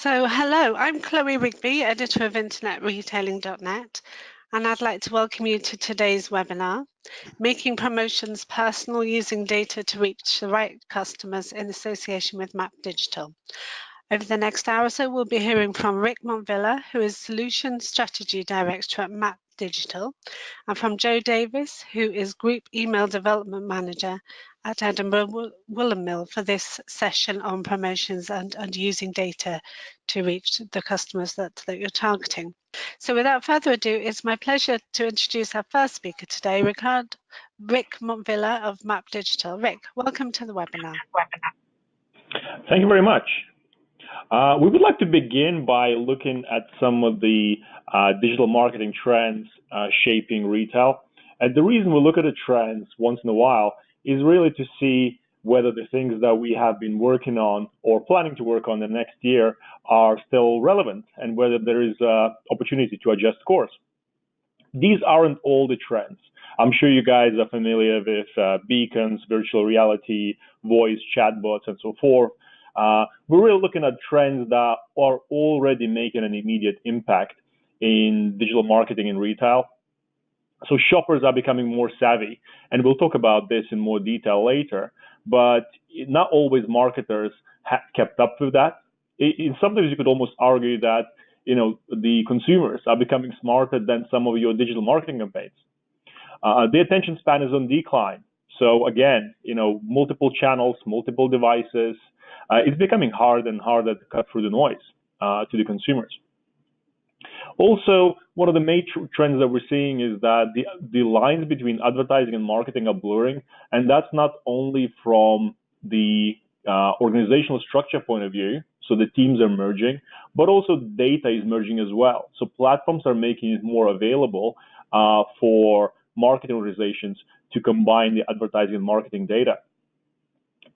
Hello, I'm Chloe Rigby, editor of InternetRetailing.net, and I'd like to welcome you to today's webinar, Making Promotions Personal Using Data to Reach the Right Customers in Association with Mapp Digital. Over the next hour or so, we'll be hearing from Rick Montvilla, who is Solution Strategy Director at Mapp Digital, and from Joe Davis, who is Group Email Development Manager at Edinburgh Woolen Mill for this session on promotions and using data to reach the customers that you're targeting. So without further ado, it's my pleasure to introduce our first speaker today, Rick Montvilla of Mapp Digital. Rick, welcome to the webinar. Thank you very much. We would like to begin by looking at some of the digital marketing trends shaping retail. And the reason we look at the trends once in a while is really to see whether the things that we have been working on or planning to work on the next year are still relevant and whether there is opportunity to adjust course. These aren't all the trends. I'm sure you guys are familiar with beacons, virtual reality, voice, chatbots, and so forth. We're really looking at trends that are already making an immediate impact in digital marketing and retail. So shoppers are becoming more savvy, and we'll talk about this in more detail later, but not always marketers have kept up with that. Sometimes you could almost argue that, the consumers are becoming smarter than some of your digital marketing campaigns. The attention span is on decline. So again, multiple channels, multiple devices, it's becoming harder and harder to cut through the noise to the consumers. Also, one of the major trends that we're seeing is that the lines between advertising and marketing are blurring, and that's not only from the organizational structure point of view, so the teams are merging, but also data is merging as well. So platforms are making it more available for marketing organizations to combine the advertising and marketing data.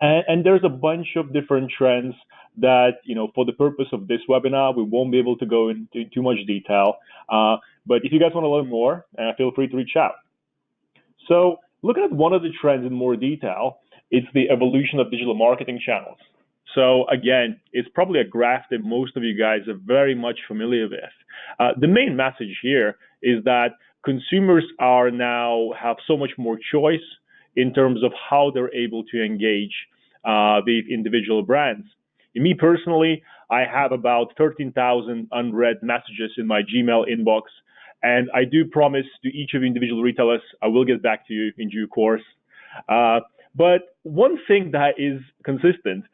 And there's a bunch of different trends that, for the purpose of this webinar, we won't be able to go into too much detail. But if you guys want to learn more, feel free to reach out. So looking at one of the trends in more detail, it's the evolution of digital marketing channels. So again, it's probably a graph that most of you guys are very much familiar with. The main message here is that consumers are now have so much more choice in terms of how they're able to engage with individual brands. Me personally, I have about 13,000 unread messages in my Gmail inbox, and I do promise to each of the individual retailers, I will get back to you in due course. But one thing that is consistent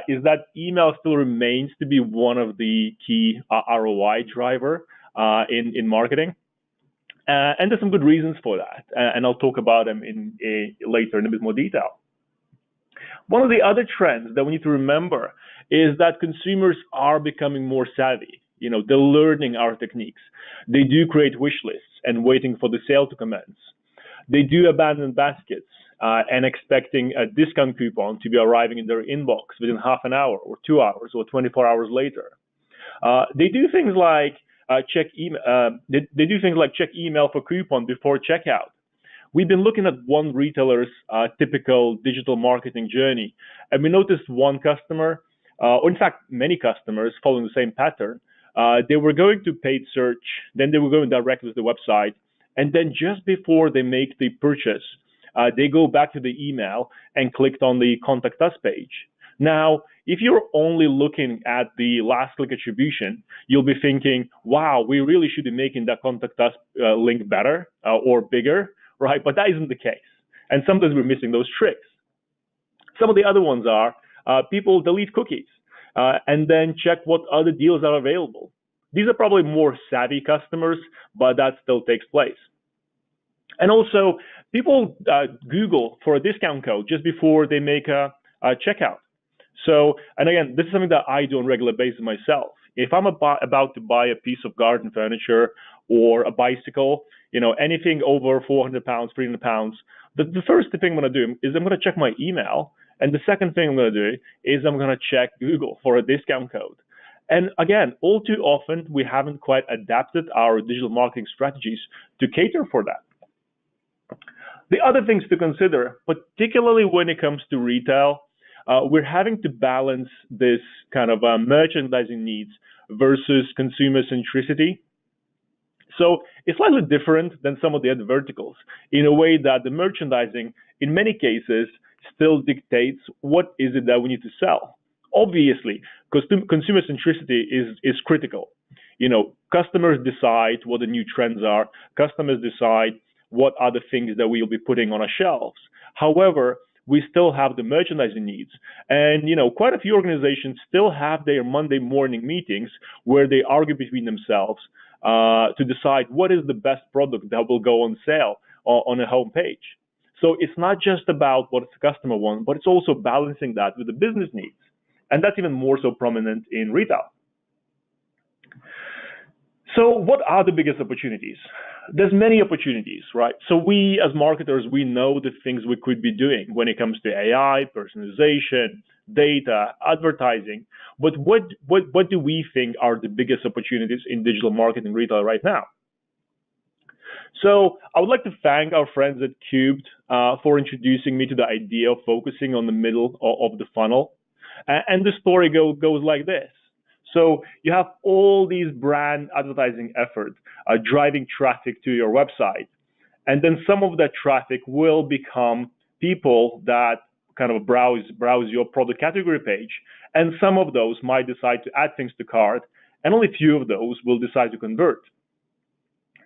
is that email still remains to be one of the key ROI driver in marketing. And there's some good reasons for that, and I'll talk about them later in a bit more detail. One of the other trends that we need to remember is that consumers are becoming more savvy. They're learning our techniques. They do create wish lists and waiting for the sale to commence. They do abandon baskets and expecting a discount coupon to be arriving in their inbox within half an hour or 2 hours or 24 hours later. They do things like check email. They do things like check email for coupon before checkout. We've been looking at one retailer's typical digital marketing journey, and we noticed one customer, or in fact, many customers following the same pattern. They were going to paid search, then they were going directly to the website, and then just before they make the purchase, they go back to the email and clicked on the Contact Us page. Now, if you're only looking at the last click attribution, you'll be thinking, wow, we really should be making that Contact Us link better or bigger, right? But that isn't the case. And sometimes we're missing those tricks. Some of the other ones are people delete cookies and then check what other deals are available. These are probably more savvy customers, but that still takes place. And also, people Google for a discount code just before they make a checkout. So, and again, this is something that I do on a regular basis myself. If I'm about to buy a piece of garden furniture or a bicycle, anything over 400 pounds, 300 pounds, the first thing I'm going to do is I'm going to check my email. And the second thing I'm going to do is I'm going to check Google for a discount code. And again, all too often, we haven't quite adapted our digital marketing strategies to cater for that. The other things to consider, particularly when it comes to retail, we're having to balance this kind of merchandising needs versus consumer centricity. So it's slightly different than some of the other verticals in a way that the merchandising, in many cases, still dictates what is it that we need to sell. Obviously, because consumer centricity is critical. Customers decide what the new trends are. Customers decide what are the things that we'll be putting on our shelves. However, we still have the merchandising needs. And, quite a few organizations still have their Monday morning meetings where they argue between themselves to decide what is the best product that will go on sale on a homepage. So it's not just about what the customer wants, but it's also balancing that with the business needs. And that's even more so prominent in retail. So what are the biggest opportunities? There's many opportunities, right? So we as marketers, we know the things we could be doing when it comes to AI, personalization, data, advertising. But what do we think are the biggest opportunities in digital marketing retail right now? So I would like to thank our friends at Cubed for introducing me to the idea of focusing on the middle of the funnel. And the story goes like this. So you have all these brand advertising efforts driving traffic to your website. And then some of that traffic will become people that kind of browse your product category page. And some of those might decide to add things to cart. And only a few of those will decide to convert.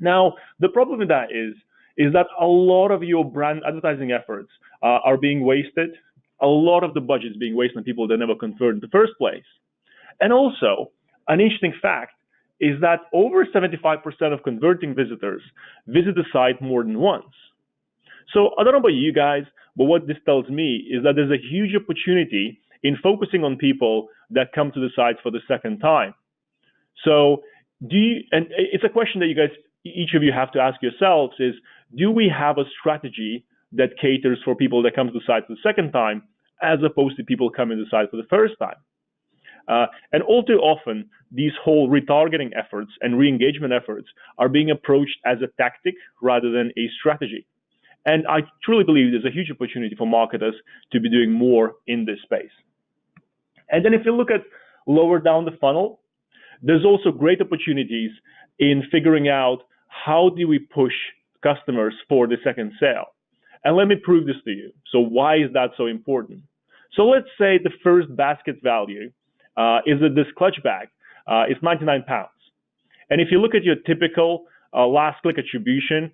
Now, the problem with that is that a lot of your brand advertising efforts are being wasted. A lot of the budget is being wasted on people that never convert in the first place. And also, an interesting fact is that over 75% of converting visitors visit the site more than once. So I don't know about you guys, but what this tells me is that there's a huge opportunity in focusing on people that come to the site for the second time. So and it's a question that you guys, each of you have to ask yourselves is, do we have a strategy that caters for people that come to the site for the second time, as opposed to people coming to the site for the first time? And all too often, these whole retargeting efforts and re-engagement efforts are being approached as a tactic rather than a strategy. And I truly believe there's a huge opportunity for marketers to be doing more in this space. And then if you look at lower down the funnel, there's also great opportunities in figuring out how do we push customers for the second sale. And let me prove this to you. So why is that so important? So let's say the first basket value is that this clutch bag is 99 pounds. And if you look at your typical last click attribution,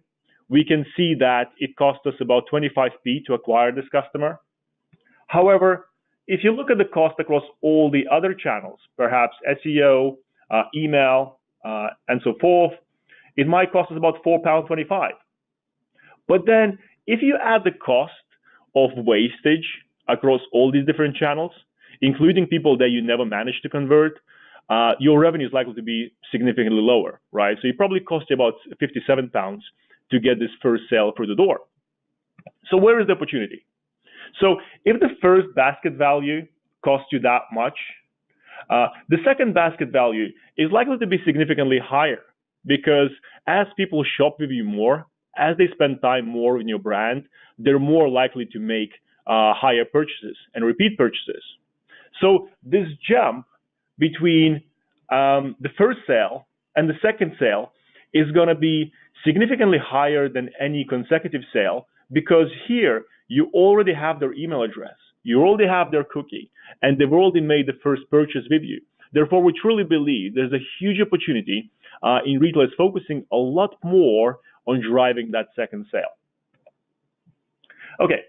we can see that it cost us about 25p to acquire this customer. However, if you look at the cost across all the other channels, perhaps SEO, email, and so forth, it might cost us about £4.25. But then if you add the cost of wastage across all these different channels, including people that you never managed to convert, your revenue is likely to be significantly lower, right? So it probably cost you about £57 to get this first sale through the door. So where is the opportunity? So if the first basket value costs you that much, the second basket value is likely to be significantly higher, because as people shop with you more, as they spend time more in your brand, they're more likely to make higher purchases and repeat purchases. So this jump between the first sale and the second sale is going to be significantly higher than any consecutive sale, because here you already have their email address, you already have their cookie, and they've already made the first purchase with you. Therefore, we truly believe there's a huge opportunity in retailers focusing a lot more on driving that second sale. Okay,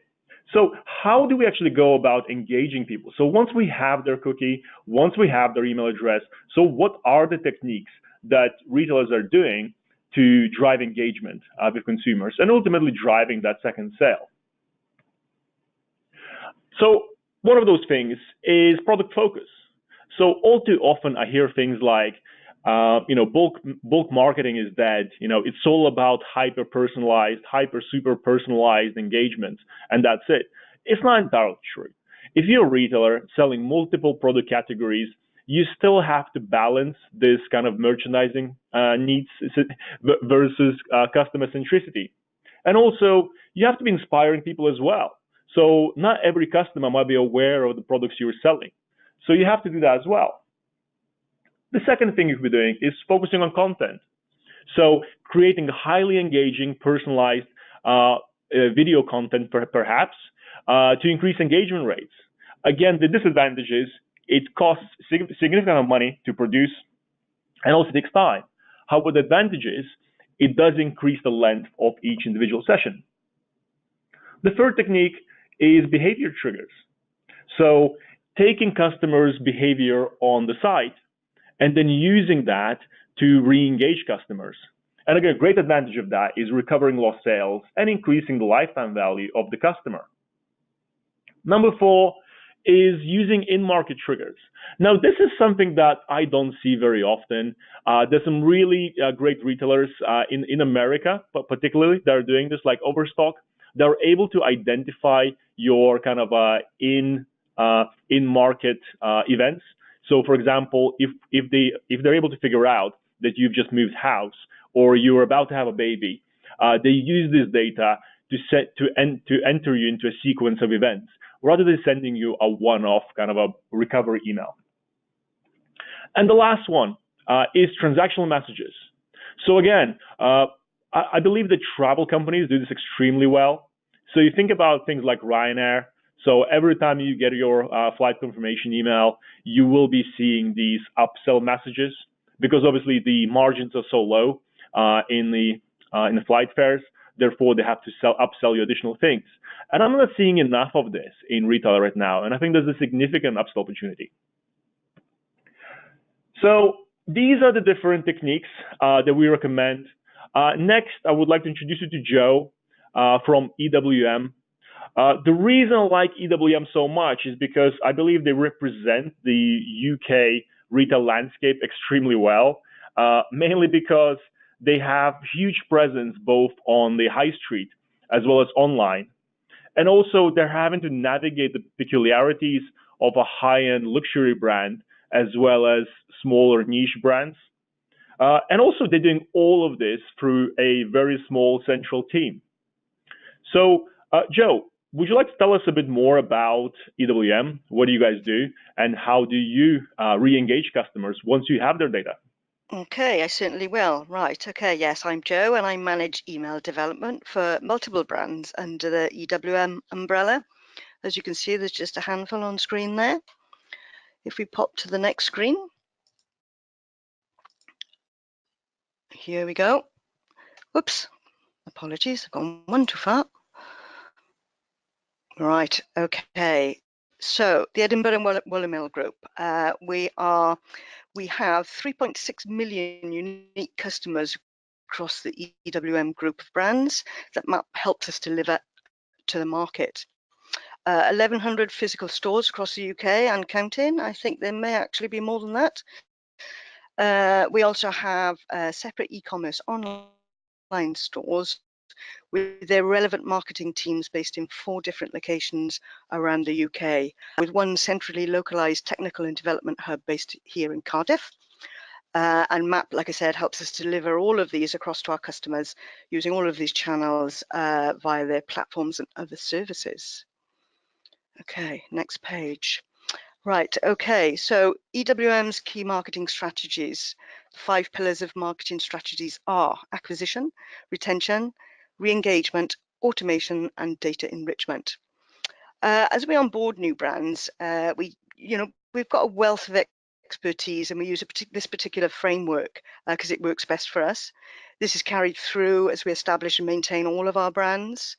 so how do we actually go about engaging people? So once we have their cookie, once we have their email address, so what are the techniques that retailers are doing to drive engagement with consumers and ultimately driving that second sale? So one of those things is product focus. So all too often I hear things like, bulk marketing is dead. It's all about hyper personalized, super personalized engagement, and that's it. It's not entirely true. If you're a retailer selling multiple product categories, you still have to balance this kind of merchandising needs versus customer centricity. And also, you have to be inspiring people as well. So not every customer might be aware of the products you're selling. So you have to do that as well. The second thing you could be doing is focusing on content. So creating highly engaging, personalized video content, perhaps, to increase engagement rates. Again, the disadvantage is it costs significant amount of money to produce and also takes time. However, the advantage is it does increase the length of each individual session. The third technique is behavior triggers. So taking customers' behavior on the site and then using that to re-engage customers. And again, a great advantage of that is recovering lost sales and increasing the lifetime value of the customer. Number 4 is using in-market triggers. Now, this is something that I don't see very often. There's some really great retailers in America, but particularly, that are doing this, like Overstock. They're able to identify your kind of in-market events. So, for example, if they're able to figure out that you've just moved house or you're about to have a baby, they use this data to enter you into a sequence of events, rather than sending you a one-off kind of a recovery email. And the last one is transactional messages. So again, I believe that travel companies do this extremely well. So you think about things like Ryanair. So every time you get your flight confirmation email, you will be seeing these upsell messages, because obviously the margins are so low in the flight fares. Therefore, they have to upsell you additional things. And I'm not seeing enough of this in retail right now. And I think there's a significant upsell opportunity. So these are the different techniques that we recommend. Next, I would like to introduce you to Joe from EWM. The reason I like EWM so much is because I believe they represent the UK retail landscape extremely well, mainly because they have huge presence both on the high street as well as online. And also, they're having to navigate the peculiarities of a high-end luxury brand as well as smaller niche brands. And also, they're doing all of this through a very small central team. So, Joe, would you like to tell us a bit more about EWM? What do you guys do? And how do you re-engage customers once you have their data? Okay, I certainly will. Right. Okay. Yes, I'm Joe and I manage email development for multiple brands under the EWM umbrella. As you can see, there's just a handful on screen there. If we pop to the next screen. Here we go. Whoops. Apologies. I've gone one too far. Right. Okay. So the Edinburgh Wooler Group, we have 3.6 million unique customers across the EWM group of brands that Mapp helps us deliver to the market. 1,100 physical stores across the UK and counting. I think there may actually be more than that. We also have separate e-commerce online stores with their relevant marketing teams based in 4 different locations around the UK, with one centrally localized technical and development hub based here in Cardiff. And Mapp, like I said, helps us deliver all of these across to our customers using all of these channels via their platforms and other services. Okay, next page. Right, okay, so EWM's key marketing strategies. 5 pillars of marketing strategies are acquisition, retention, re-engagement, automation, and data enrichment. As we onboard new brands, we've got a wealth of expertise, and we use this particular framework because it works best for us. This is carried through as we establish and maintain all of our brands.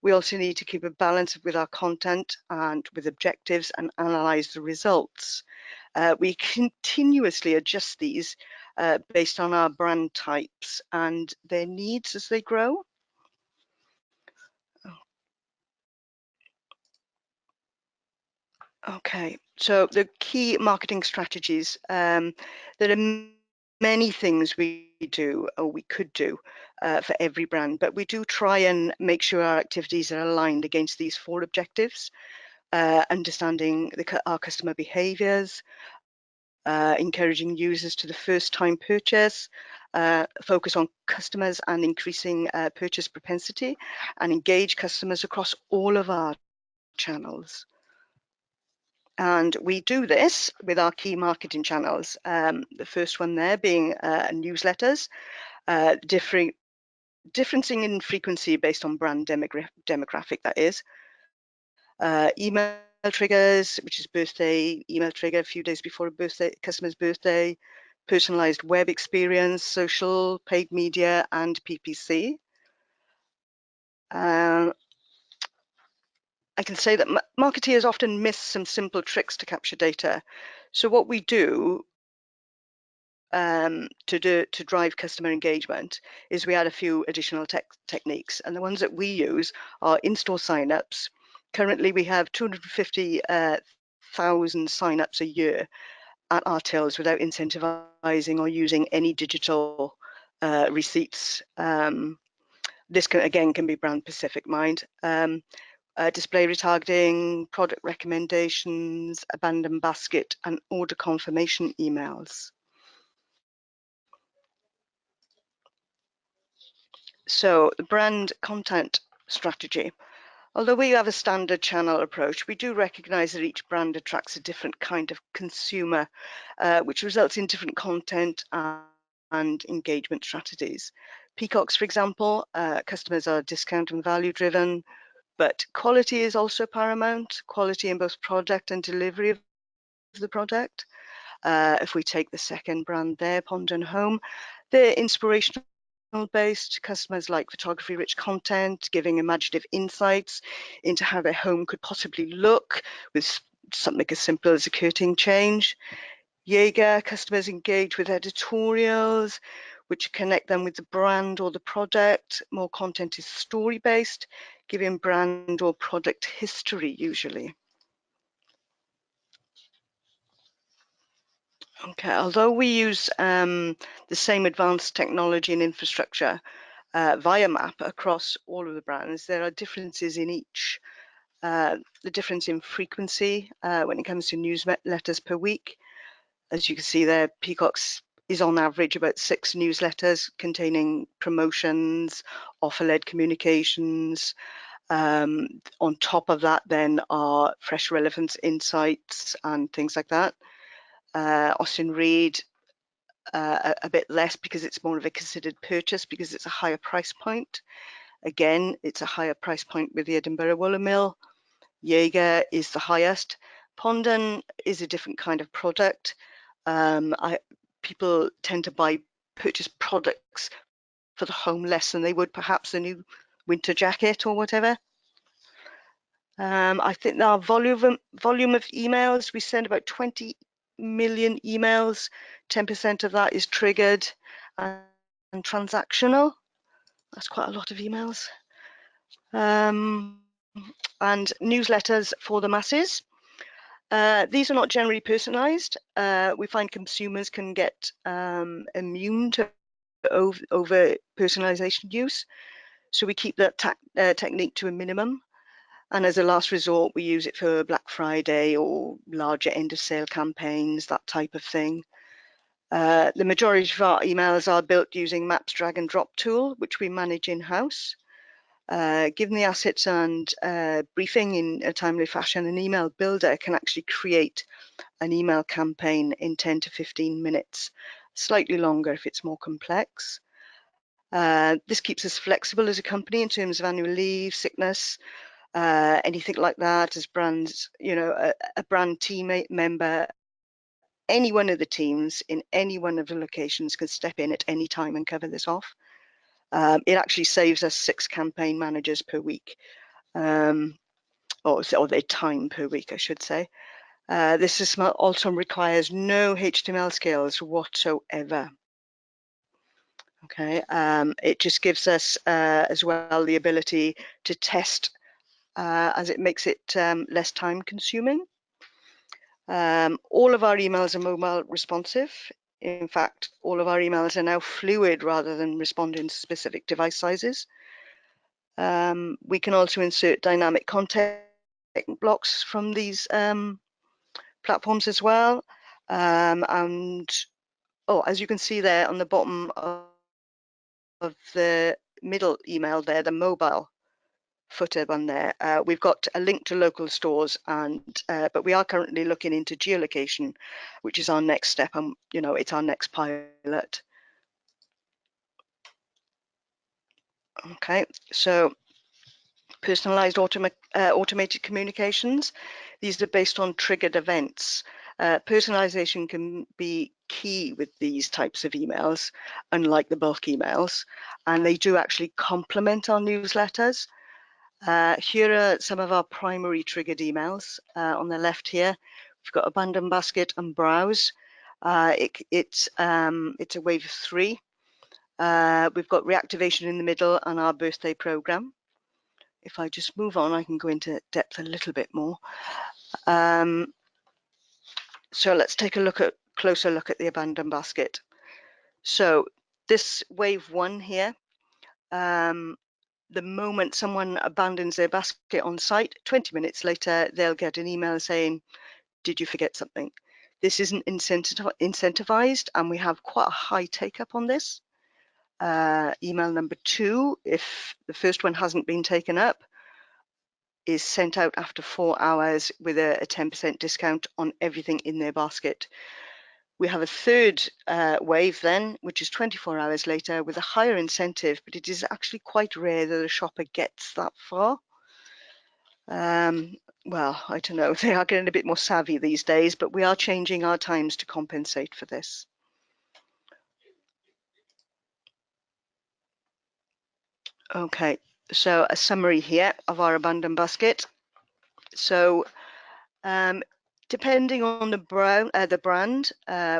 We also need to keep a balance with our content and with objectives and analyze the results. We continuously adjust these based on our brand types and their needs as they grow. Okay, so the key marketing strategies, there are many things we do or we could do for every brand, but we do try and make sure our activities are aligned against these 4 objectives. Understanding our customer behaviors, encouraging users to the first time purchase, focus on customers and increasing purchase propensity, and engage customers across all of our channels. And we do this with our key marketing channels. The first one there being newsletters, differencing in frequency based on brand demographic, that is. Email triggers, which is birthday, email trigger a few days before a customer's birthday, personalized web experience, social, paid media, and PPC. I can say that marketeers often miss some simple tricks to capture data. So what we do to drive customer engagement is we add a few additional techniques, and the ones that we use are in-store signups. Currently, we have 250,000 signups a year at our tills without incentivizing or using any digital receipts. This can be brand specific, mind. Display retargeting, product recommendations, abandoned basket, and order confirmation emails. So the brand content strategy. Although we have a standard channel approach, we do recognize that each brand attracts a different kind of consumer, which results in different content and engagement strategies. Peacocks, for example, customers are discount and value driven, but quality is also paramount, quality in both product and delivery of the product. If we take the second brand there, Pond and Home, they're inspirational based. Customers like photography rich content, giving imaginative insights into how their home could possibly look with something as simple as a curtain change. Jaeger, customers engage with editorials which connect them with the brand or the product. More content is story based, giving brand or product history usually. Okay, although we use the same advanced technology and infrastructure via Mapp across all of the brands, there are differences in each. The difference in frequency when it comes to newsletters per week. As you can see there, Peacocks is on average about 6 newsletters containing promotions, offer-led communications. On top of that then are fresh relevance insights and things like that. Austin Reed, a bit less because it's more of a considered purchase because it's a higher price point. Again, it's a higher price point with the Edinburgh Woolen Mill. Jaeger is the highest. Pondon is a different kind of product. People tend to purchase products for the home less than they would perhaps a new winter jacket or whatever. I think our volume of emails, we send about 20 million emails. 10% of that is triggered and transactional. That's quite a lot of emails. And newsletters for the masses. These are not generally personalized. We find consumers can get immune to over personalization use. So we keep that technique to a minimum. And as a last resort, we use it for Black Friday or larger end of sale campaigns, that type of thing. The majority of our emails are built using Mapp's drag and drop tool, which we manage in-house. Given the assets and briefing in a timely fashion, an email builder can actually create an email campaign in 10 to 15 minutes, slightly longer if it's more complex. This keeps us flexible as a company in terms of annual leave, sickness, anything like that. As brands, you know, a brand teammate member, any one of the teams in any one of the locations can step in at any time and cover this off. It actually saves us 6 campaign managers per week, or their time per week, I should say. This system also requires no HTML skills whatsoever. Okay, it just gives us as well the ability to test as it makes it less time consuming. All of our emails are mobile responsive. In fact, all of our emails are now fluid rather than responding to specific device sizes. We can also insert dynamic content blocks from these platforms as well. And as you can see there on the bottom of the middle email there, the mobile footer on there. We've got a link to local stores, and but we are currently looking into geolocation, which is our next step, and it's our next pilot. Okay, so personalized automated communications. These are based on triggered events. Personalization can be key with these types of emails, unlike the bulk emails, and they do actually complement our newsletters. Here are some of our primary triggered emails. On the left here, we've got abandon basket and browse. It's a wave of 3. We've got reactivation in the middle and our birthday program. If I just move on, I can go into depth a little bit more. So let's take a closer look at the abandon basket. So this wave 1 here, the moment someone abandons their basket on site, 20 minutes later, they'll get an email saying, did you forget something? This isn't incentivized, and we have quite a high take up on this. Email number 2, if the first one hasn't been taken up, is sent out after 4 hours with a 10% discount on everything in their basket. We have a third wave then, which is 24 hours later with a higher incentive, but it is actually quite rare that a shopper gets that far. Well, I don't know, they are getting a bit more savvy these days, but we are changing our times to compensate for this. Okay, so a summary here of our abandoned basket. So depending on the brand,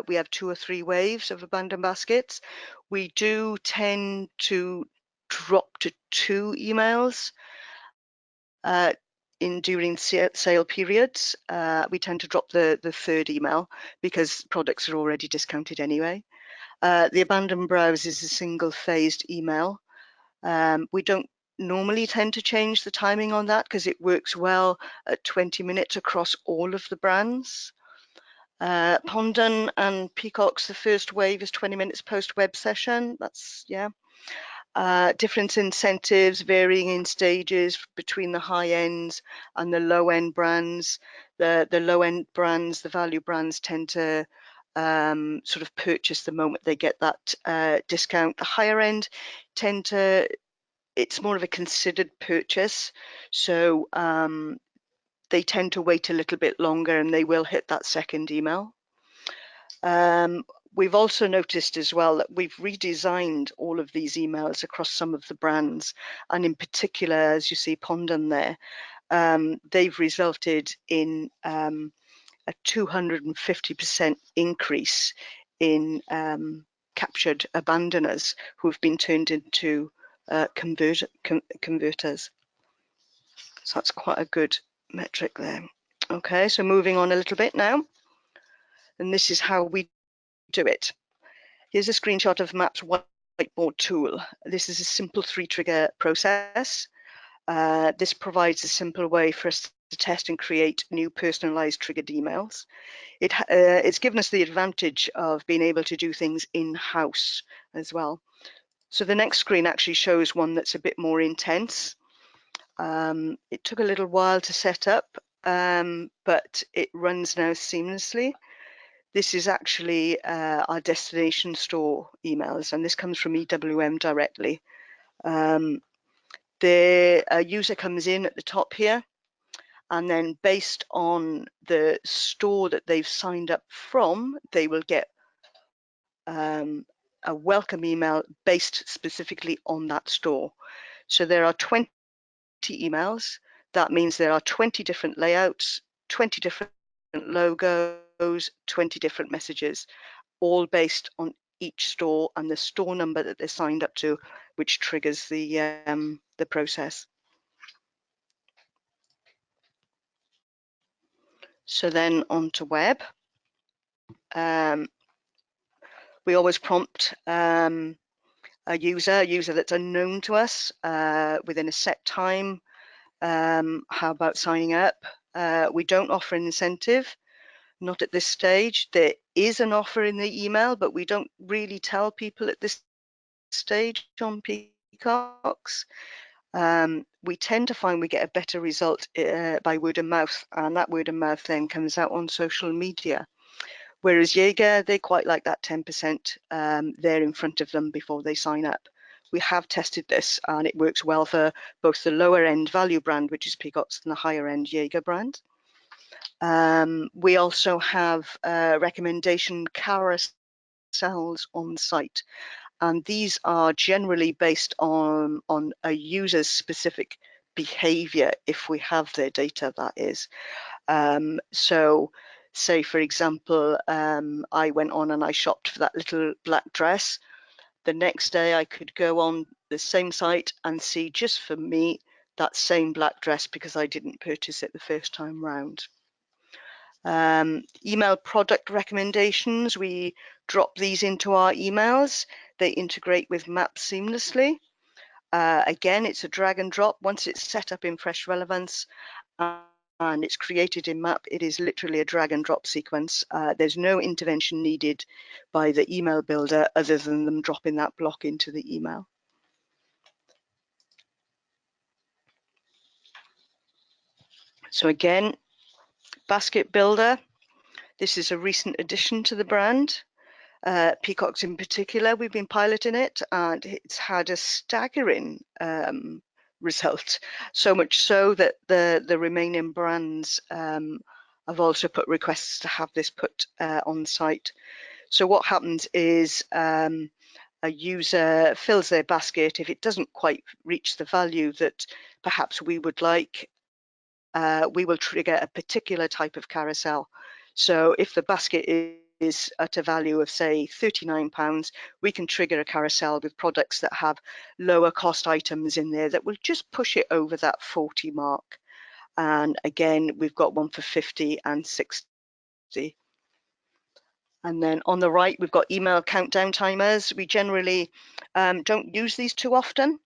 we have 2 or 3 waves of abandoned baskets. We do tend to drop to 2 emails during sale periods. We tend to drop the 3rd email because products are already discounted anyway. The abandoned browse is a single phased email. We don't normally tend to change the timing on that because it works well at 20 minutes across all of the brands. Pondon and Peacocks, the first wave is 20 minutes post web session. That's, yeah. Different incentives varying in stages between the high ends and the low end brands. The low end brands, the value brands, tend to sort of purchase the moment they get that discount. The higher end tend to, it's more of a considered purchase, so they tend to wait a little bit longer and they will hit that 2nd email. We've also noticed as well that we've redesigned all of these emails across some of the brands, and in particular, as you see Pondon there, they've resulted in a 250% increase in captured abandoners who have been turned into converters. So that's quite a good metric there. Okay, so moving on a little bit now, and this is how we do it. Here's a screenshot of Mapp's whiteboard tool. This is a simple 3-trigger process. This provides a simple way for us to test and create new personalized triggered emails. It's given us the advantage of being able to do things in-house as well. So the next screen actually shows one that's a bit more intense. It took a little while to set up, but it runs now seamlessly. This is actually our destination store emails, and this comes from EWM directly. The user comes in at the top here, and then based on the store that they've signed up from, they will get a welcome email based specifically on that store. So there are 20 emails. That means there are 20 different layouts, 20 different logos, 20 different messages, all based on each store and the store number that they're signed up to, which triggers the process. So then on to web. We always prompt a user that's unknown to us within a set time. How about signing up? We don't offer an incentive, not at this stage. There is an offer in the email, but we don't really tell people at this stage on Peacocks. we tend to find we get a better result by word of mouth, and that word of mouth then comes out on social media. Whereas Jaeger, they quite like that 10% there in front of them before they sign up. We have tested this and it works well for both the lower end value brand, which is Peacock's, and the higher end Jaeger brand. We also have recommendation carousels on site, and these are generally based on a user's specific behavior, if we have their data, that is. So say, for example, I went on and I shopped for that little black dress. The next day I could go on the same site and see, just for me, that same black dress because I didn't purchase it the first time round. Email product recommendations, we drop these into our emails. They integrate with Mapp seamlessly. Again, it's a drag and drop. Once it's set up in Fresh Relevance and it's created in Mapp, it is literally a drag and drop sequence. There's no intervention needed by the email builder other than them dropping that block into the email. So again, basket builder. This is a recent addition to the brand. Peacock's in particular, we've been piloting it and it's had a staggering result. So much so that the remaining brands have also put requests to have this put on site. So what happens is a user fills their basket. If it doesn't quite reach the value that perhaps we would like, we will trigger a particular type of carousel. So if the basket is at a value of, say, £39, we can trigger a carousel with products that have lower cost items in there that will just push it over that 40 mark. And again, we've got one for 50 and 60. And then on the right, we've got email countdown timers. We generally don't use these too often.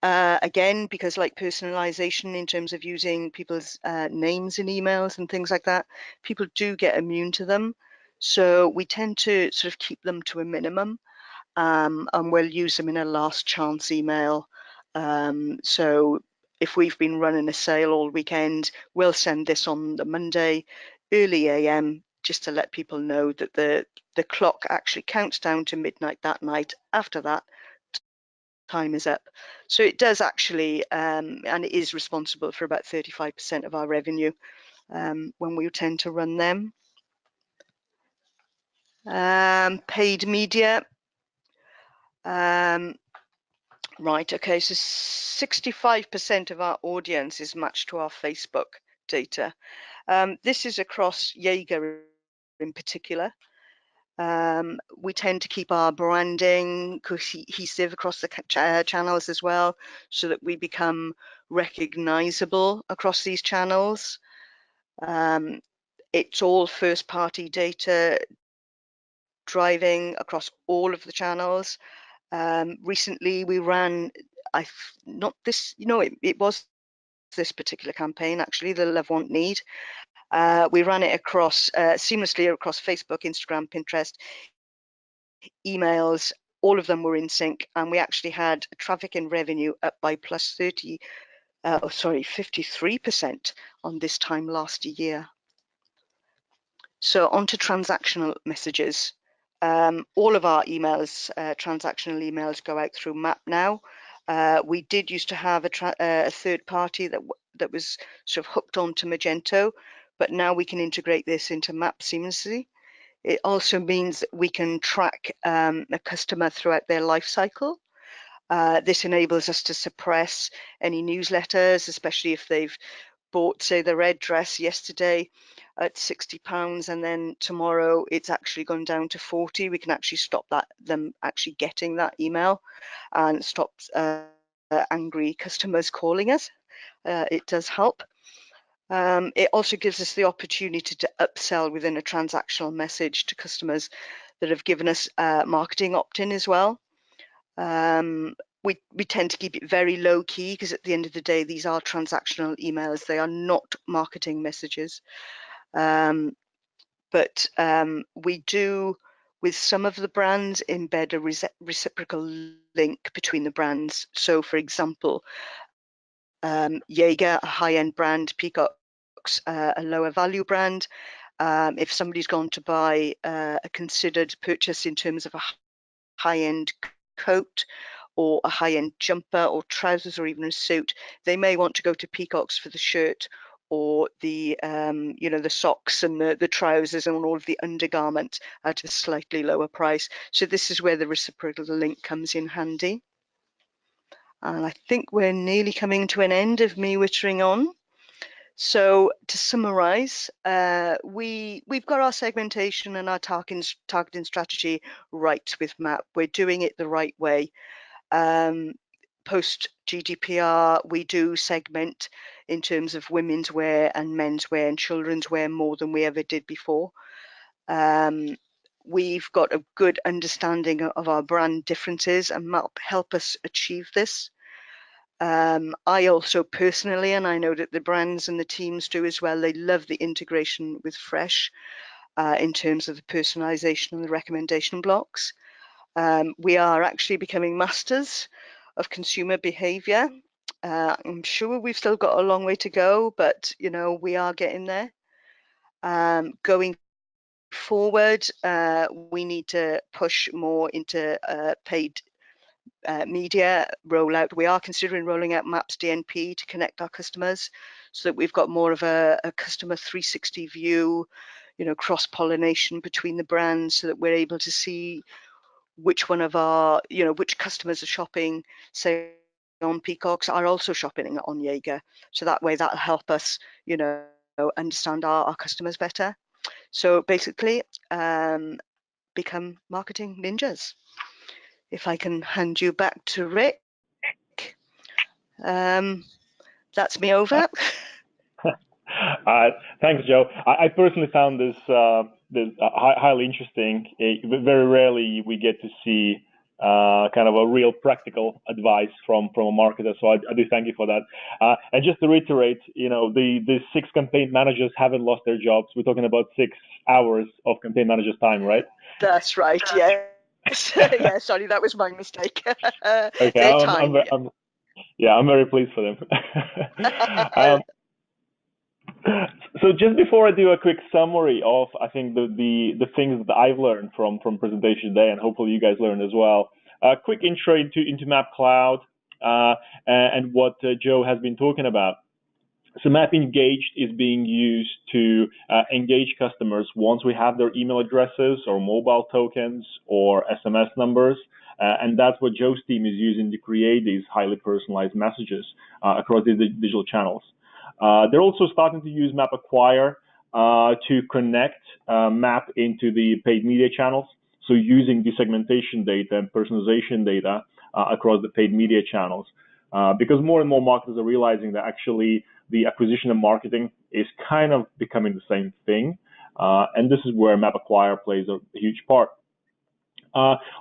Again, because like personalization in terms of using people's names in emails and things like that, people do get immune to them. So we tend to sort of keep them to a minimum, and we'll use them in a last chance email. So if we've been running a sale all weekend, we'll send this on the Monday, early AM, just to let people know that the clock actually counts down to midnight that night. After that, time is up. So it does actually, and it is responsible for about 35% of our revenue when we tend to run them. Paid media. Right, okay, so 65% of our audience is matched to our Facebook data. This is across Jaeger in particular. We tend to keep our branding cohesive across the channels as well, so that we become recognizable across these channels. It's all first-party data driving across all of the channels. Recently, we ran, it was this particular campaign actually, the Love Want Need. We ran it across seamlessly across Facebook, Instagram, Pinterest, emails. All of them were in sync, and we actually had traffic and revenue up by plus 53% on this time last year. So on to transactional messages. All of our emails, transactional emails, go out through Mapp now. We did used to have a third party that was sort of hooked onto Magento, but now we can integrate this into Mapp seamlessly. It also means that we can track a customer throughout their life cycle. This enables us to suppress any newsletters, especially if they've bought, say, the red dress yesterday at £60, and then tomorrow it's actually gone down to 40. We can actually stop them actually getting that email and stop angry customers calling us. It does help. It also gives us the opportunity to upsell within a transactional message to customers that have given us marketing opt-in as well. We tend to keep it very low key because at the end of the day, these are transactional emails. They are not marketing messages. But we do, with some of the brands, embed a reciprocal link between the brands. So for example, Jaeger, a high-end brand, Peacock's a lower value brand. If somebody's gone to buy a considered purchase in terms of a high-end coat or a high-end jumper or trousers or even a suit, they may want to go to Peacock's for the shirt or the the socks and the trousers and all of the undergarment at a slightly lower price. So this is where the reciprocal link comes in handy. And I think we're nearly coming to an end of me wittering on. So to summarize, we've got our segmentation and our targeting strategy right with Mapp. We're doing it the right way. Post GDPR, we do segment in terms of women's wear and men's wear and children's wear more than we ever did before. We've got a good understanding of our brand differences, and Mapp help us achieve this. I also personally, and I know that the brands and the teams do as well, they love the integration with Fresh in terms of the personalization and the recommendation blocks. We are actually becoming masters of consumer behavior. I'm sure we've still got a long way to go, but we are getting there. Going forward, we need to push more into paid media rollout. We are considering rolling out Mapp's DNP to connect our customers so that we've got more of a customer 360 view, cross-pollination between the brands so that we're able to see which one of our, which customers are shopping, say on Peacocks, are also shopping on Jaeger. So that way that'll help us, understand our customers better. So basically, become marketing ninjas. If I can hand you back to Rick, that's me over. Thanks, Joe. I personally found this highly interesting. Very rarely we get to see kind of a real practical advice from a marketer. So I do thank you for that. And just to reiterate, the 6 campaign managers haven't lost their jobs. We're talking about 6 hours of campaign managers' time, right? That's right. Yeah. Yeah. Sorry, that was my mistake. Okay. I'm very pleased for them. So just before I do a quick summary of, I think, the things that I've learned from presentation today, and hopefully you guys learned as well, a quick intro into Mapp Cloud and what Joe has been talking about. So Mapp Engage is being used to engage customers once we have their email addresses or mobile tokens or SMS numbers. And that's what Joe's team is using to create these highly personalized messages across the digital channels. They're also starting to use Mapp Acquire to connect Mapp into the paid media channels. So using the segmentation data and personalization data across the paid media channels. Because more and more marketers are realizing that actually the acquisition and marketing is kind of becoming the same thing. And this is where Mapp Acquire plays a huge part.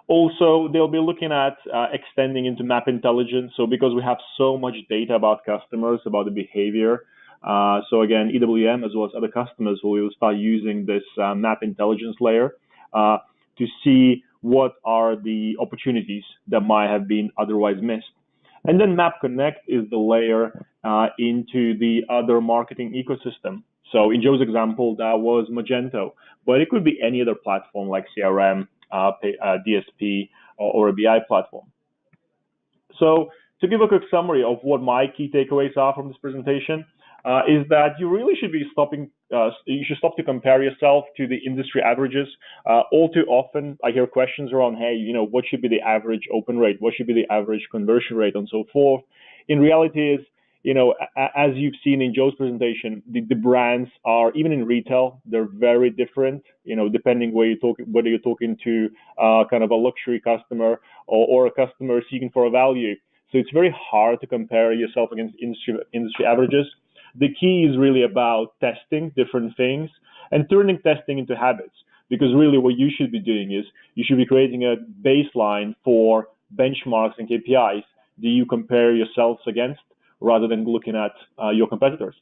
Also, they'll be looking at extending into Mapp Intelligence. So because we have so much data about customers, about the behavior, so again, EWM as well as other customers will start using this Mapp Intelligence layer to see what are the opportunities that might have been otherwise missed. And then Mapp Connect is the layer into the other marketing ecosystem. So in Joe's example, that was Magento, but it could be any other platform like CRM, DSP, or a BI platform. So to give a quick summary of what my key takeaways are from this presentation, is that you really should be you should stop to compare yourself to the industry averages. All too often, I hear questions around, hey, what should be the average open rate? What should be the average conversion rate and so forth? In reality is, as you've seen in Joe's presentation, the brands are, even in retail, they're very different, depending whether you're talking to kind of a luxury customer or a customer seeking for a value. So it's very hard to compare yourself against industry averages. The key is really about testing different things and turning testing into habits, because really what you should be doing is you should be creating a baseline for benchmarks and KPIs that you compare yourselves against, rather than looking at your competitors.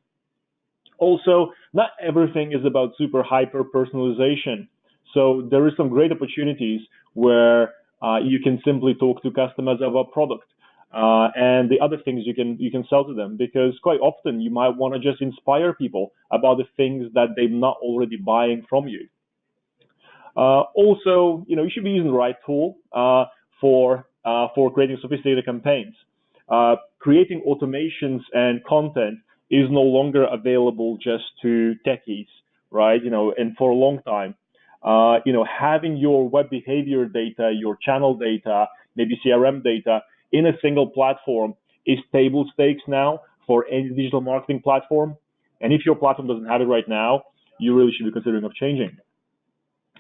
Also, not everything is about super hyper personalization. So there is some great opportunities where you can simply talk to customers of a product. and the other things you can sell to them, because quite often you might want to just inspire people about the things that they're not already buying from you. Also, you should be using the right tool for creating sophisticated campaigns. Creating automations and content is no longer available just to techies, right? And for a long time, having your web behavior data, your channel data, maybe CRM data in a single platform is table stakes now for any digital marketing platform. And if your platform doesn't have it right now, you really should be considering of changing.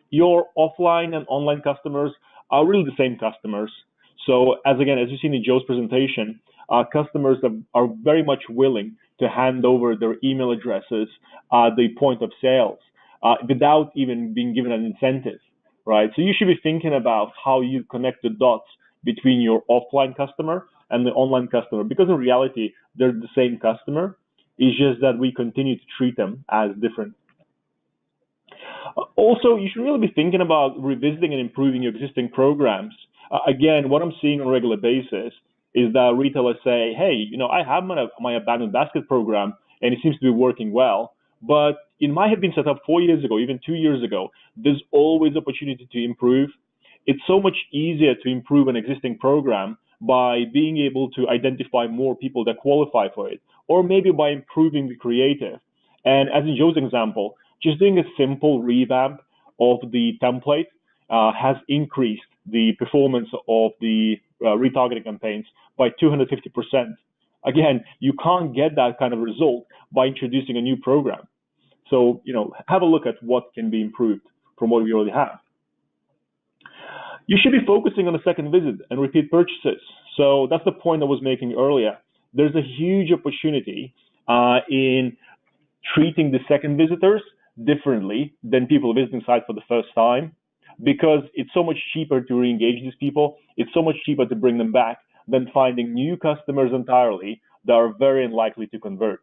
Your offline and online customers are really the same customers. So as you've seen in Joe's presentation, customers are very much willing to hand over their email addresses at the point of sales without even being given an incentive, right? So you should be thinking about how you connect the dots between your offline customer and the online customer, because in reality, they're the same customer. It's just that we continue to treat them as different. Also, you should really be thinking about revisiting and improving your existing programs. Again, what I'm seeing on a regular basis is that retailers say, hey, I have my abandoned basket program and it seems to be working well, but it might have been set up 4 years ago, even 2 years ago. There's always opportunity to improve. It's so much easier to improve an existing program by being able to identify more people that qualify for it, or maybe by improving the creative. And as in Joe's example, just doing a simple revamp of the template has increased the performance of the retargeting campaigns by 250%. Again, you can't get that kind of result by introducing a new program. So, have a look at what can be improved from what we already have. You should be focusing on the second visit and repeat purchases. So that's the point I was making earlier. There's a huge opportunity in treating the second visitors differently than people visiting site for the first time, because it's so much cheaper to re-engage these people. It's so much cheaper to bring them back than finding new customers entirely that are very unlikely to convert.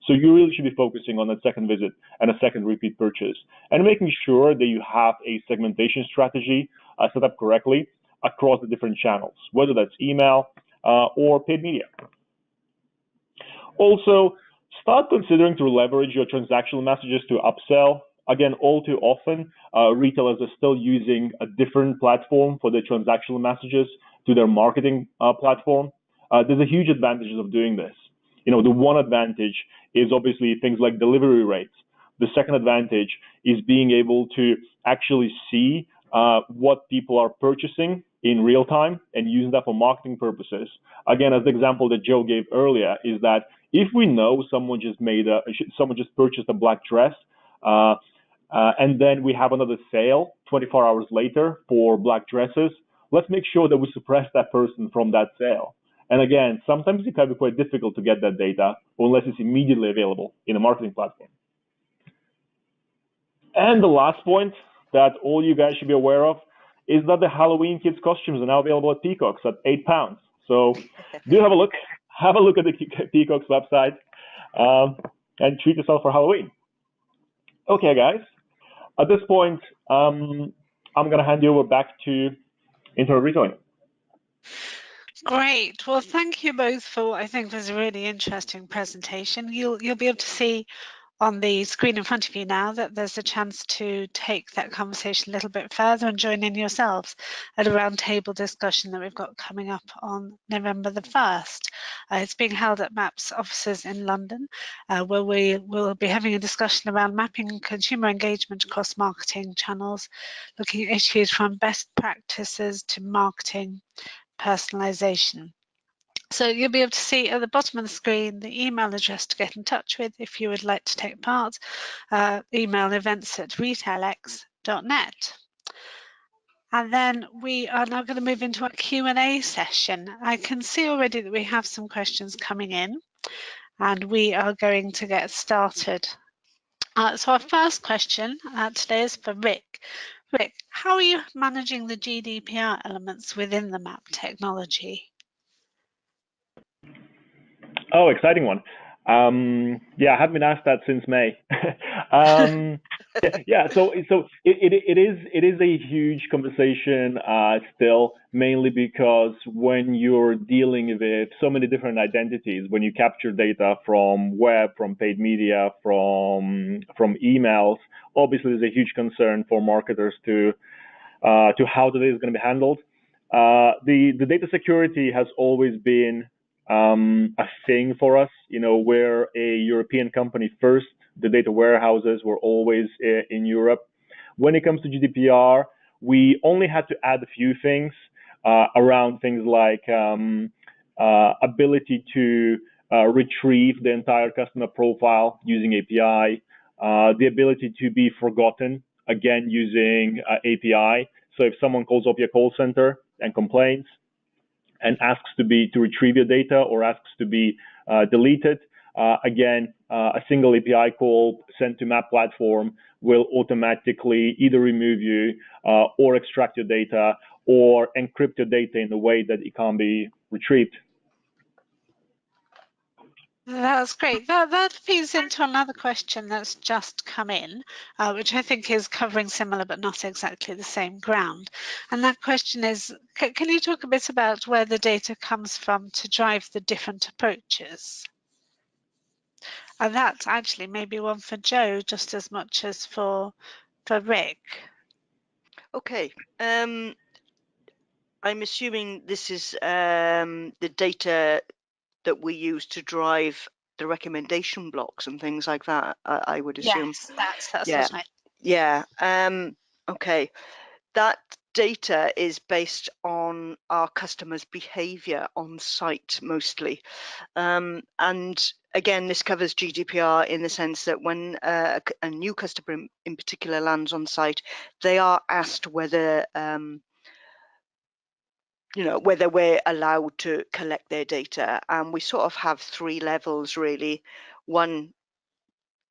So you really should be focusing on that second visit and a second repeat purchase, and making sure that you have a segmentation strategy set up correctly across the different channels, whether that's email or paid media. Also, start considering to leverage your transactional messages to upsell. Again, all too often, retailers are still using a different platform for their transactional messages to their marketing platform. There's a huge advantages of doing this. The one advantage is obviously things like delivery rates. The second advantage is being able to actually see what people are purchasing in real time and using that for marketing purposes. Again, as the example that Joe gave earlier, is that if we know someone just purchased a black dress, and then we have another sale 24 hours later for black dresses, let's make sure that we suppress that person from that sale. And again, sometimes it can be quite difficult to get that data unless it's immediately available in a marketing platform. And the last point that all you guys should be aware of is that the Halloween kids costumes are now available at Peacock's at £8. So do have a look. Have a look at the Peacock's website and treat yourself for Halloween. Okay, guys. At this point, I'm going to hand you over back to Internet Retailing. Great. Well, thank you both for what I think was a really interesting presentation. You'll be able to see on the screen in front of you now that there's a chance to take that conversation a little bit further and join in yourselves at a roundtable discussion that we've got coming up on November the 1st. It's being held at Mapp's offices in London, where we will be having a discussion around mapping consumer engagement across marketing channels, looking at issues from best practices to marketing personalization. So you'll be able to see at the bottom of the screen the email address to get in touch with if you would like to take part. Email events@retailx.net. And then we are now going to move into our Q&A session. I can see already that we have some questions coming in, and we are going to get started. So our first question today is for Rick. Rick, how are you managing the GDPR elements within the Mapp technology? Oh, exciting one. Yeah, I haven't been asked that since May. Yeah. So it is a huge conversation still, mainly because when you're dealing with so many different identities, when you capture data from web, from paid media, from emails, obviously there's a huge concern for marketers to how the data is going to be handled. The data security has always been a thing for us. You know, we're a European company first. The data warehouses were always in Europe. When it comes to GDPR, we only had to add a few things around things like ability to retrieve the entire customer profile using API, the ability to be forgotten again using API. So if someone calls up your call center and complains and asks to retrieve your data or asks to be deleted, again, a single API call sent to Mapp platform will automatically either remove you or extract your data or encrypt your data in a way that it can't be retrieved. That's great. That feeds into another question that's just come in, which I think is covering similar but not exactly the same ground. And that question is, can you talk a bit about where the data comes from to drive the different approaches? And that's actually maybe one for Joe just as much as for Rick. Okay. I'm assuming this is the data that we use to drive the recommendation blocks and things like that. I would assume. Yes, that's Yeah. what I. Yeah. Okay. That data is based on our customers' behavior on site mostly. And again, this covers GDPR in the sense that when a new customer in particular lands on site, they are asked whether whether we're allowed to collect their data. And we sort of have three levels really. One,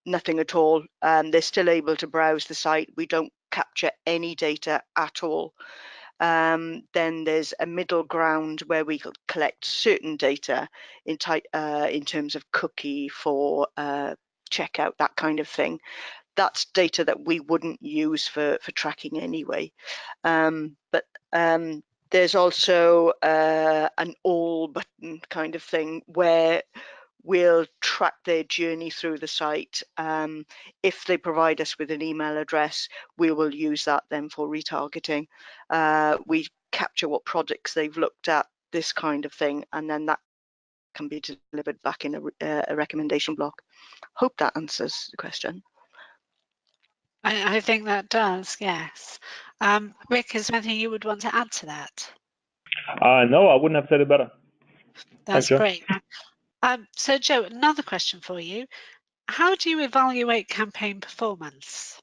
nothing at all. They're still able to browse the site. We don't capture any data at all. Then there's a middle ground where we collect certain data in terms of cookie for checkout, that kind of thing. That's data that we wouldn't use for tracking anyway. But there's also an all button kind of thing where we'll track their journey through the site. If they provide us with an email address, we will use that then for retargeting. We capture what projects they've looked at, this kind of thing, and then that can be delivered back in a recommendation block. Hope that answers the question. I think that does, yes. Rick, is there anything you would want to add to that? No, I wouldn't have said it better. That's Thanks, Joe. great. So Joe, another question for you. How do you evaluate campaign performance?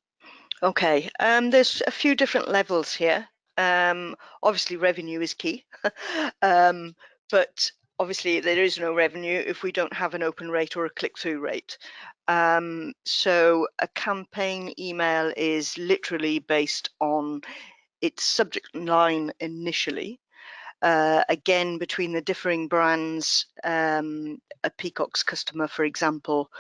Okay, there's a few different levels here. Obviously, revenue is key, but obviously there is no revenue if we don't have an open rate or a click-through rate. So a campaign email is literally based on its subject line initially. Again, between the differing brands, a Peacock's customer, for example,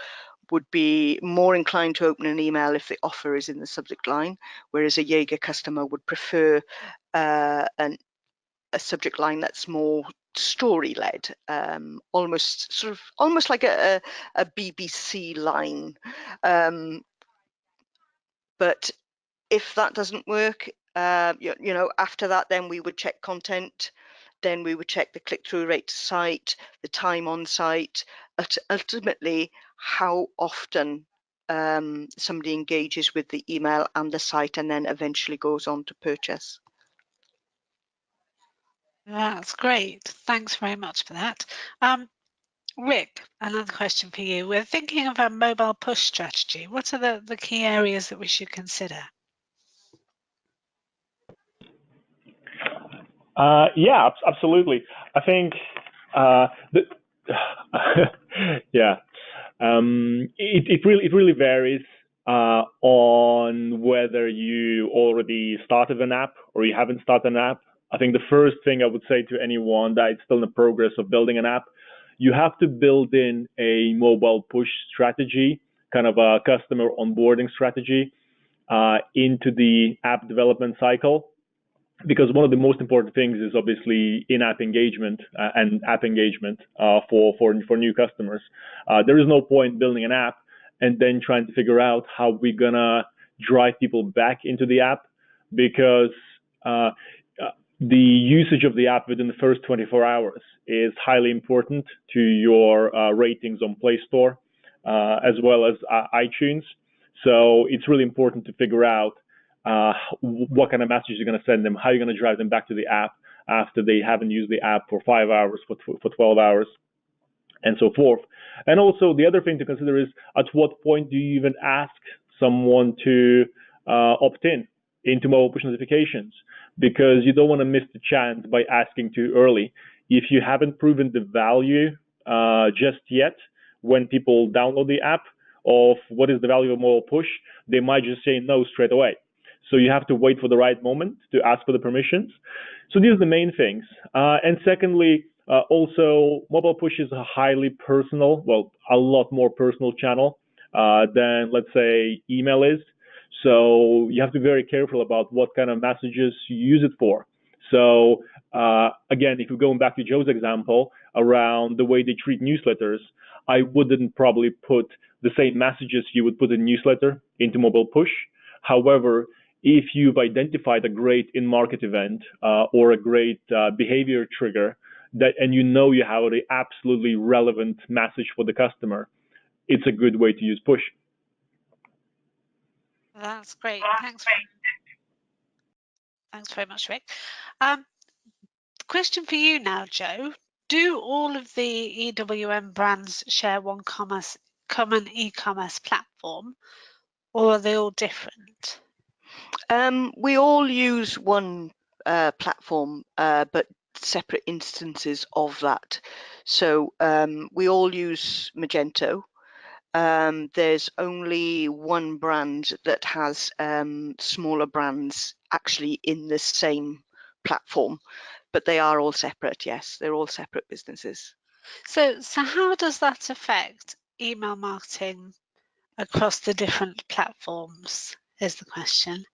would be more inclined to open an email if the offer is in the subject line, whereas a Jaeger customer would prefer a subject line that's more story-led, almost like a BBC line. But if that doesn't work, after that, then we would check content. Then we would check the click-through rate to site, the time on site, ultimately how often somebody engages with the email and the site and then eventually goes on to purchase. That's great. Thanks very much for that. Rick, another question for you. We're thinking of a mobile push strategy. What are the key areas that we should consider? Yeah, absolutely. I think yeah, it really varies on whether you already started an app or you haven't started an app. I think the first thing I would say to anyone that is still in the progress of building an app, you have to build in a mobile push strategy, kind of a customer onboarding strategy. into the app development cycle, because one of the most important things is obviously in-app engagement and app engagement for new customers. There is no point building an app and then trying to figure out how we're gonna drive people back into the app, because the usage of the app within the first 24 hours is highly important to your ratings on Play Store as well as iTunes. So it's really important to figure out what kind of messages you're going to send them, how you're going to drive them back to the app after they haven't used the app for 5 hours, for 12 hours, and so forth. And also the other thing to consider is, at what point do you even ask someone to opt in into mobile push notifications? Because you don't want to miss the chance by asking too early. If you haven't proven the value just yet, when people download the app, of what is the value of mobile push, they might just say no straight away. So you have to wait for the right moment to ask for the permissions. So these are the main things. And secondly, also mobile push is a highly personal, well, a lot more personal channel than, let's say, email is. So you have to be very careful about what kind of messages you use it for. So again, if you're going back to Joe's example around the way they treat newsletters, I wouldn't probably put the same messages you would put in newsletter into mobile push. However, if you've identified a great in-market event or a great behavior trigger, and you know you have an absolutely relevant message for the customer, it's a good way to use push. That's great. Thanks very much, Rick. Question for you now, Joe. Do all of the EWM brands share one common e-commerce platform, or are they all different? We all use one platform, but separate instances of that. So we all use Magento. There's only one brand that has smaller brands actually in the same platform, but they are all separate. Yes, they're all separate businesses. So how does that affect email marketing across the different platforms, is the question.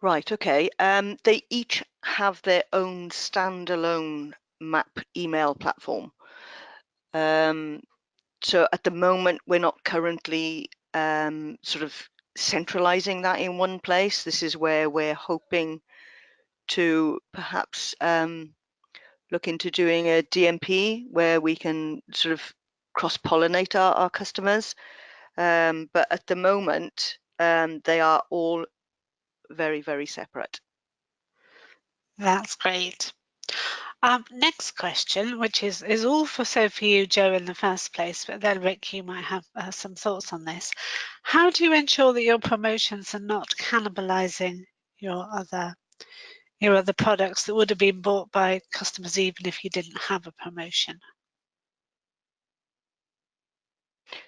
Right, okay. They each have their own standalone Mapp email platform. So at the moment, we're not currently sort of centralizing that in one place. This is where we're hoping to perhaps look into doing a DMP where we can sort of cross-pollinate our customers. But at the moment, they are all very, very separate. That's great. Next question, which is also for you, Joe, in the first place, but then Rick, you might have some thoughts on this. How do you ensure that your promotions are not cannibalizing your other products that would have been bought by customers even if you didn't have a promotion?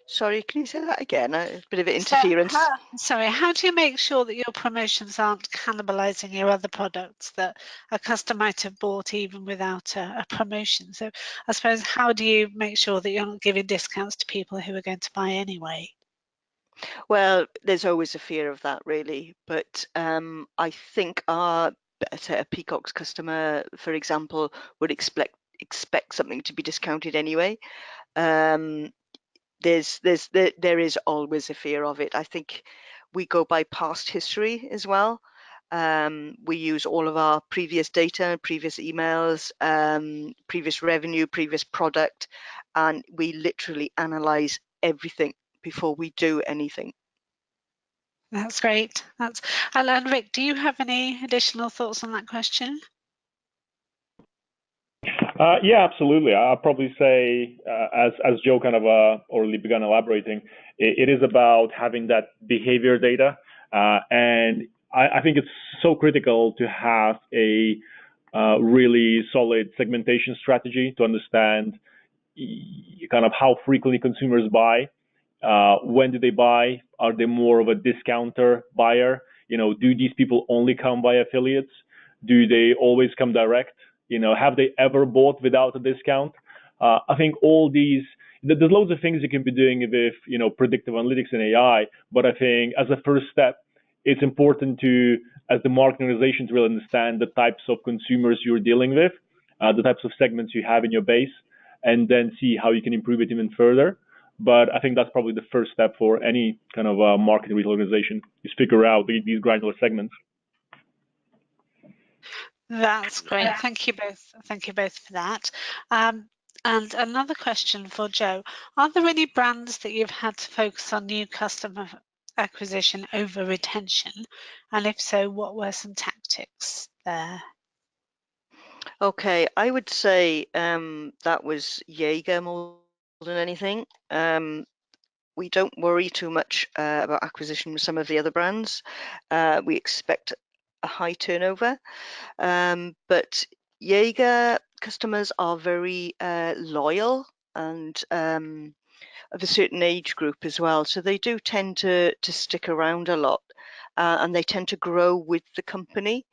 Sorry, can you say that again? A bit of interference. How do you make sure that your promotions aren't cannibalizing your other products that a customer might have bought even without a promotion? So I suppose, how do you make sure that you're not giving discounts to people who are going to buy anyway? Well, there's always a fear of that, really. But I think a Peacock's customer, for example, would expect something to be discounted anyway. There is always a fear of it. I think we go by past history as well. We use all of our previous data, previous emails, previous revenue, previous product, and we literally analyze everything before we do anything. That's great. And Rick, do you have any additional thoughts on that question? Yeah, absolutely. I'll probably say, as Joe kind of already began elaborating, it is about having that behavior data, and I think it's so critical to have a really solid segmentation strategy to understand kind of how frequently consumers buy, when do they buy, are they more of a discounter buyer? Do these people only come by affiliates? Do they always come direct? Have they ever bought without a discount? I think all these, there's loads of things you can be doing with, predictive analytics and AI, but I think as a first step, it's important to, as the marketing organization, to really understand the types of consumers you're dealing with, the types of segments you have in your base, and then see how you can improve it even further. But I think that's probably the first step for any kind of marketing retail organization, is figure out these granular segments. That's great. Thank you both. Thank you both for that. And another question for Joe. Are there any brands that you've had to focus on new customer acquisition over retention? And if so, what were some tactics there? Okay, I would say that was Jaeger more than anything. We don't worry too much about acquisition with some of the other brands. We expect a high turnover, but Jaeger customers are very loyal and of a certain age group as well. So they do tend to stick around a lot, and they tend to grow with the company.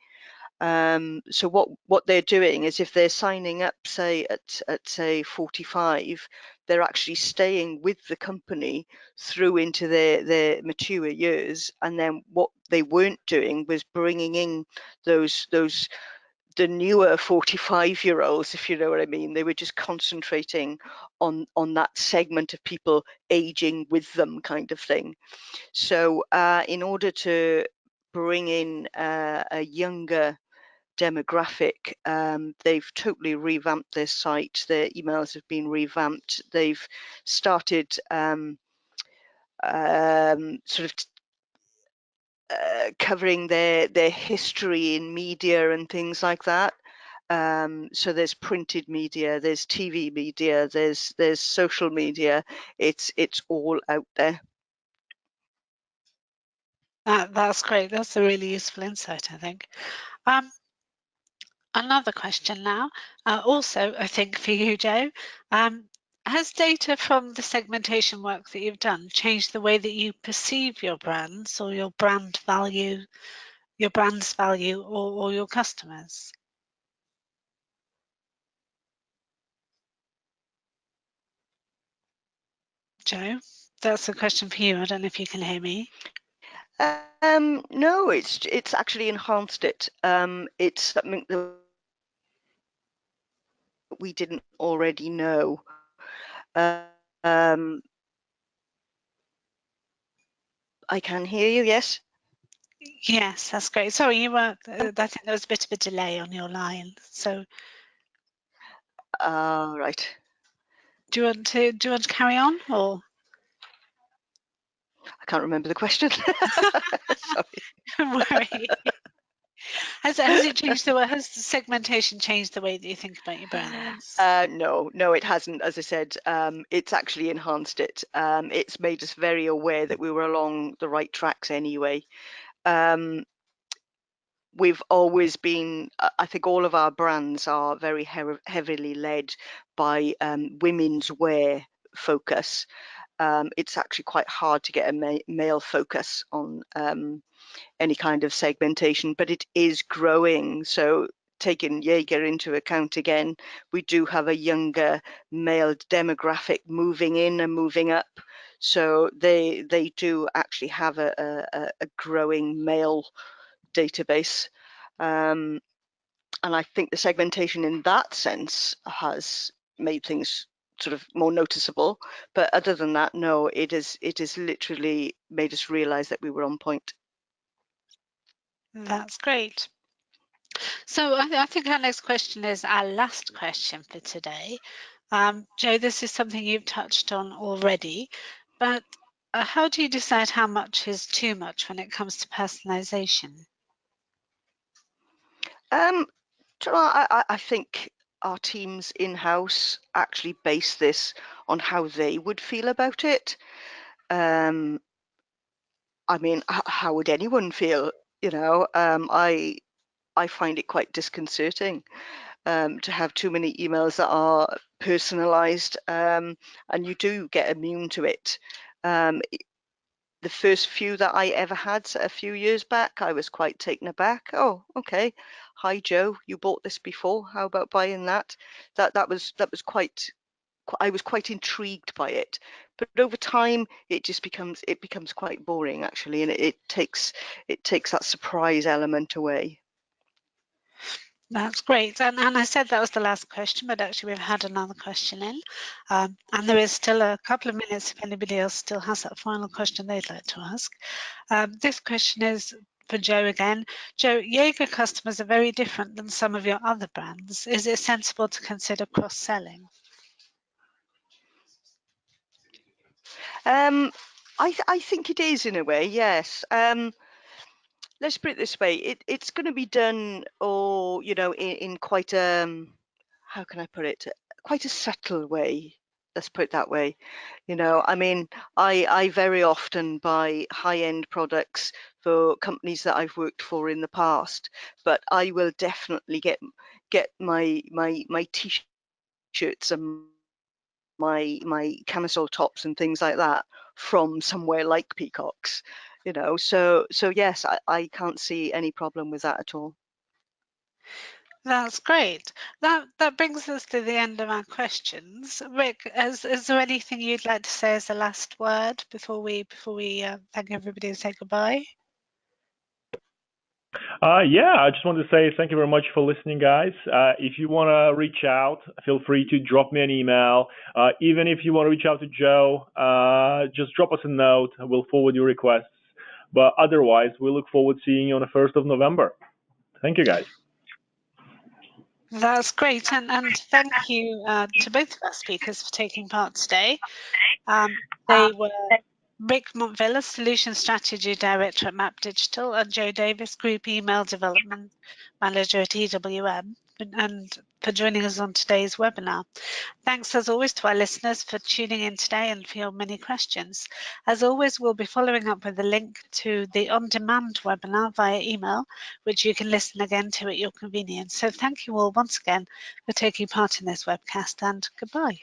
So what they're doing is, if they're signing up, say at say 45, they're actually staying with the company through into their mature years. And then what they weren't doing was bringing in the newer 45-year-olds, if you know what I mean. They were just concentrating on that segment of people aging with them, kind of thing. So in order to bring in a younger demographic, they've totally revamped their site. Their emails have been revamped. They've started sort of covering their history in media and things like that. So there's printed media, there's TV media, there's social media. It's all out there. That's great. That's a really useful insight, I think. Another question now, also I think for you, Joe. Has data from the segmentation work that you've done changed the way that you perceive your brands or your brand value, your brand's value, or your customers? Joe, that's a question for you. I don't know if you can hear me. No, it's actually enhanced it. It's something that we didn't already know. I can hear you, yes? Yes, that's great. Sorry, you were. I think there was a bit of a delay on your line. So, Right. do you want to carry on, or? I can't remember the question. Sorry. Don't worry. Has it changed has the segmentation changed the way that you think about your brands? No, it hasn't. As I said, it's actually enhanced it. It's made us very aware that we were along the right tracks anyway. We've always been, I think all of our brands are very heavily led by women's wear focus. It's actually quite hard to get a male focus on any kind of segmentation, but it is growing. So taking Jaeger into account again, we do have a younger male demographic moving in and moving up. So they do actually have a growing male database. And I think the segmentation in that sense has made things sort of more noticeable. But other than that, no, it is literally made us realize that we were on point. That's great. So I think our next question is our last question for today. Joe, this is something you've touched on already, but how do you decide how much is too much when it comes to personalization? I think our teams in-house actually base this on how they would feel about it. I mean, how would anyone feel? You know, I find it quite disconcerting to have too many emails that are personalized, and you do get immune to it. The first few that I ever had a few years back, I was quite taken aback. Oh, okay. Hi, Joe. You bought this before. How about buying that? That was quite I was quite intrigued by it, but over time it just becomes quite boring actually, and it takes that surprise element away. That's great. And I said that was the last question, but actually we've had another question in. And there is still a couple of minutes if anybody else still has that final question they'd like to ask. This question is for Joe again. Joe, Jaeger customers are very different than some of your other brands. Is it sensible to consider cross-selling? I think it is in a way, yes. Let's put it this way: it's going to be done, or in quite how can I put it? Quite a subtle way. Let's put it that way. I mean, I very often buy high-end products for companies that I've worked for in the past, but I will definitely get my t-shirts and my camisole tops and things like that from somewhere like Peacock's, so yes, I can't see any problem with that at all. That's great. That brings us to the end of our questions. Rick, is there anything you'd like to say as a last word before we thank everybody and say goodbye? Yeah, I just wanted to say thank you very much for listening, guys. If you want to reach out, feel free to drop me an email. Even if you want to reach out to Joe, just drop us a note. We'll forward your requests. But otherwise, we look forward to seeing you on the 1st of November. Thank you, guys. That's great, and thank you to both of our speakers for taking part today. They were Rick Montvilla, Solution Strategy Director at Mapp Digital, and Joe Davis, Group Email Development Manager at EWM, and for joining us on today's webinar. Thanks as always to our listeners for tuning in today and for your many questions. As always, we'll be following up with a link to the on-demand webinar via email, which you can listen again to at your convenience. So thank you all once again for taking part in this webcast, and goodbye.